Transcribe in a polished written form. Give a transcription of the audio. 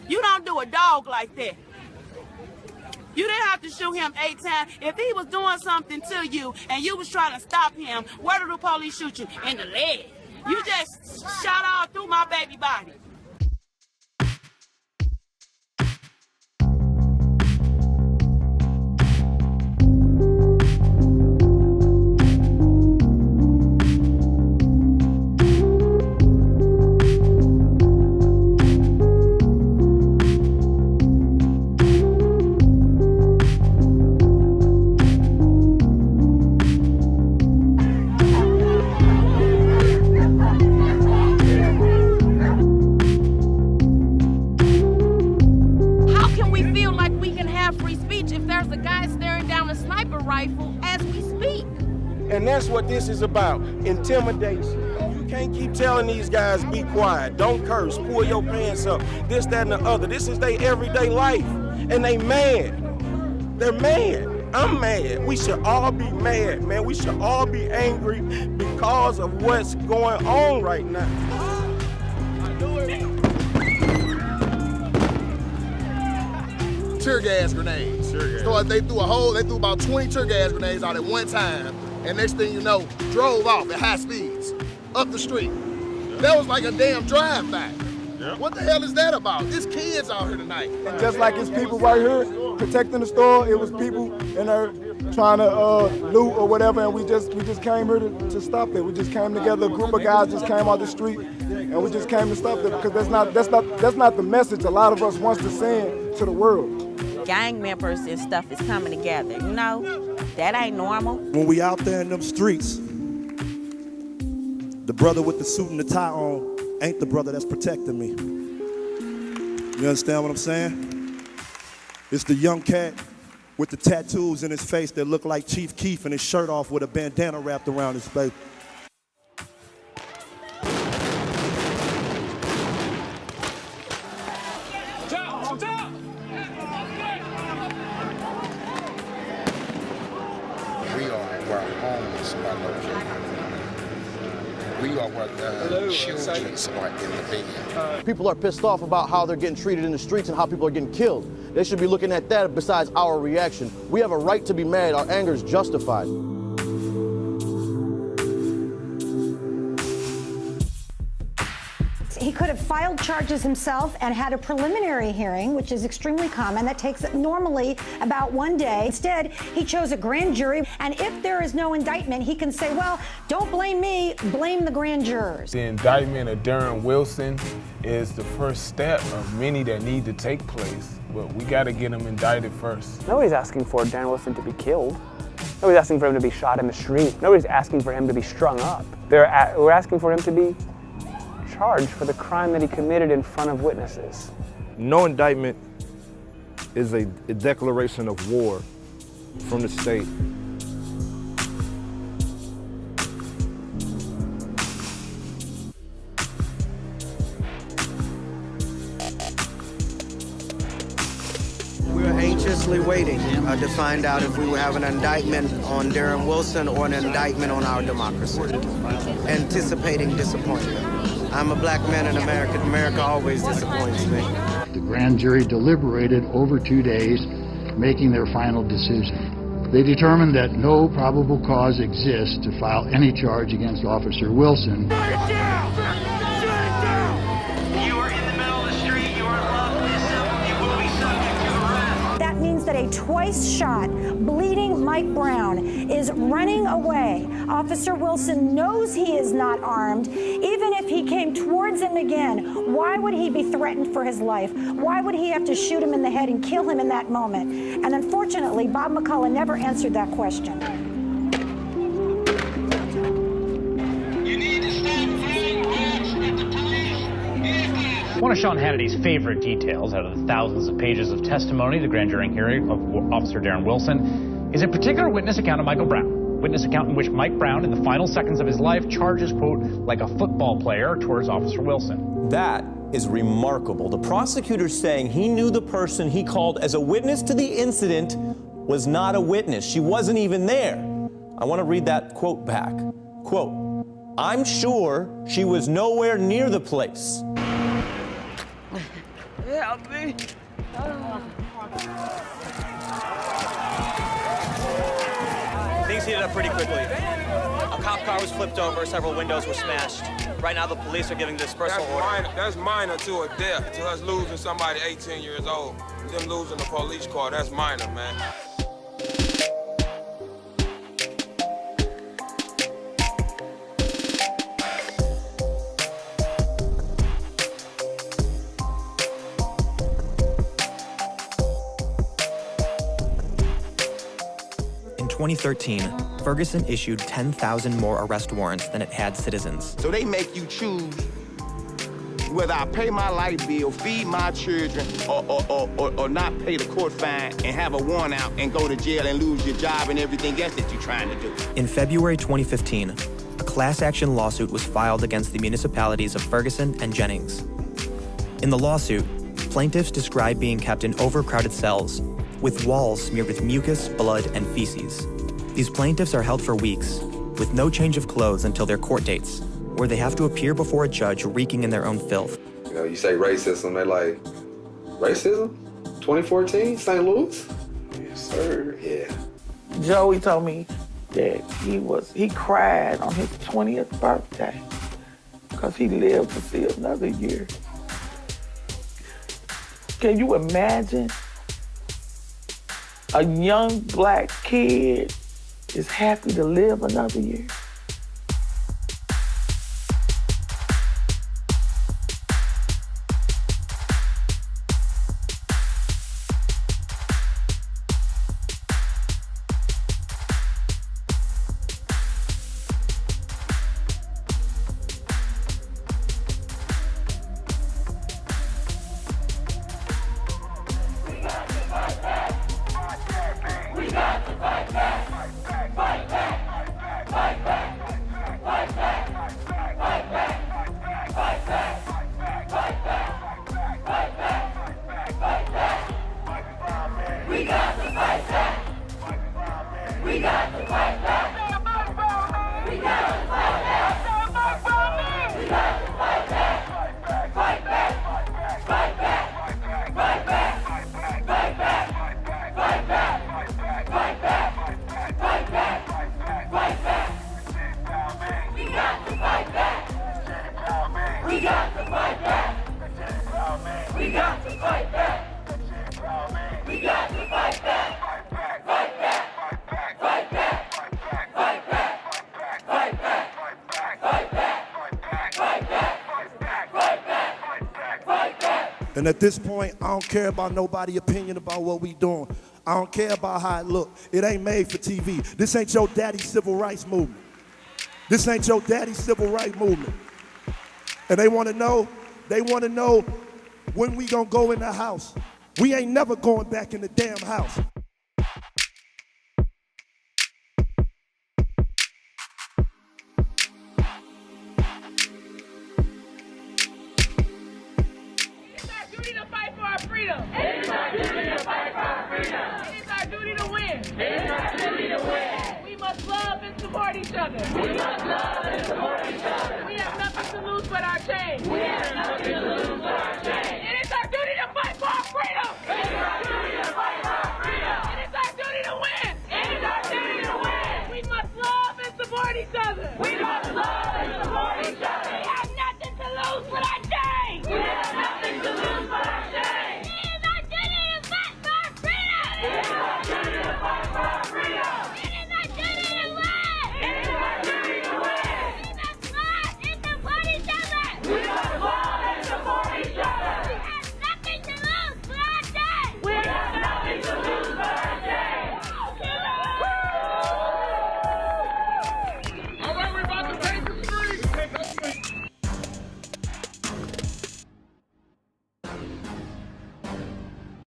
You don't do a dog like that. You didn't have to shoot him 8 times. If he was doing something to you and you was trying to stop him, where did the police shoot you? In the leg. You just shot all through my baby body. And that's what this is about, intimidation. You can't keep telling these guys, be quiet, don't curse, pull your pants up, this, that, and the other. This is their everyday life, and they mad. They're mad. I'm mad. We should all be mad, man. We should all be angry because of what's going on right now. Tear gas grenades. So they threw about 20 tear gas grenades out at one time. And next thing you know, drove off at high speeds up the street. That was like a damn drive-by. Yep. What the hell is that about? There's kids out here tonight. And just like it's people right here protecting the store, it was people in there trying to loot or whatever, and we just came here to stop it. We just came together, a group of guys just came out the street, and we just came to stop it because that's not the message a lot of us wants to send to the world. Gang members and stuff is coming together, you know? That ain't normal. When we out there in them streets, the brother with the suit and the tie on ain't the brother that's protecting me. You understand what I'm saying? It's the young cat with the tattoos in his face that look like Chief Keef and his shirt off with a bandana wrapped around his face. We are where children are in the bed. People are pissed off about how they're getting treated in the streets and how people are getting killed. They should be looking at that besides our reaction. We have a right to be mad. Our anger is justified. He could have filed charges himself and had a preliminary hearing, which is extremely common. That takes normally about 1 day. Instead, he chose a grand jury. And if there is no indictment, he can say, well, don't blame me, blame the grand jurors. The indictment of Darren Wilson is the first step of many that need to take place, but we got to get him indicted first. Nobody's asking for Darren Wilson to be killed. Nobody's asking for him to be shot in the street. Nobody's asking for him to be strung up. We're asking for him to be charged for the crime that he committed in front of witnesses. No indictment is a declaration of war from the state. We're anxiously waiting to find out if we will have an indictment on Darren Wilson or an indictment on our democracy. Anticipating disappointment. I'm a black man in America. America always disappoints me. The grand jury deliberated over 2 days, making their final decision. They determined that no probable cause exists to file any charge against Officer Wilson. Shut it down! Shut it down! You are in the middle of the street. You are loved this. You will be subject to arrest. That means that a twice shot, bleeding Mike Brown is running away. Officer Wilson knows he is not armed. Even if he came towards him again, why would he be threatened for his life? Why would he have to shoot him in the head and kill him in that moment? And unfortunately, Bob McCullough never answered that question. You need to stop throwing rocks at the police. One of Sean Hannity's favorite details out of the thousands of pages of testimony, the grand jury hearing of Officer Darren Wilson, is a particular witness account of Michael Brown. Witness account in which Mike Brown, in the final seconds of his life, charges, quote, like a football player towards Officer Wilson. That is remarkable. The prosecutor saying he knew the person he called as a witness to the incident was not a witness. She wasn't even there. I want to read that quote back. Quote, "I'm sure she was nowhere near the place." Help me. Things heated up pretty quickly. A cop car was flipped over, several windows were smashed. Right now, the police are giving dispersal order. That's minor to a death, to us losing somebody 18 years old. Them losing a police car, that's minor, man. In 2013, Ferguson issued 10,000 more arrest warrants than it had citizens. So they make you choose whether I pay my light bill, feed my children, or not pay the court fine and have a warrant out and go to jail and lose your job and everything else that you're trying to do. In February 2015, a class action lawsuit was filed against the municipalities of Ferguson and Jennings. In the lawsuit, plaintiffs describe being kept in overcrowded cells with walls smeared with mucus, blood, and feces. These plaintiffs are held for weeks, with no change of clothes until their court dates, where they have to appear before a judge reeking in their own filth. You know, you say racism, they're like, racism? 2014, St. Louis? Yes, sir, yeah. Joey told me that he cried on his 20th birthday because he lived to see another year. Can you imagine? A young black kid is happy to live another year. And at this point, I don't care about nobody's opinion about what we doing. I don't care about how it look. It ain't made for TV. This ain't your daddy's civil rights movement. This ain't your daddy's civil rights movement. And they want to know when we gonna go in the house. We ain't never going back in the damn house. Freedom. It is our duty to fight for our freedom. It is our duty to win. It is our duty to win. We must love and support each other. We must love and support each other. We have nothing to lose but our change. We have nothing to lose but our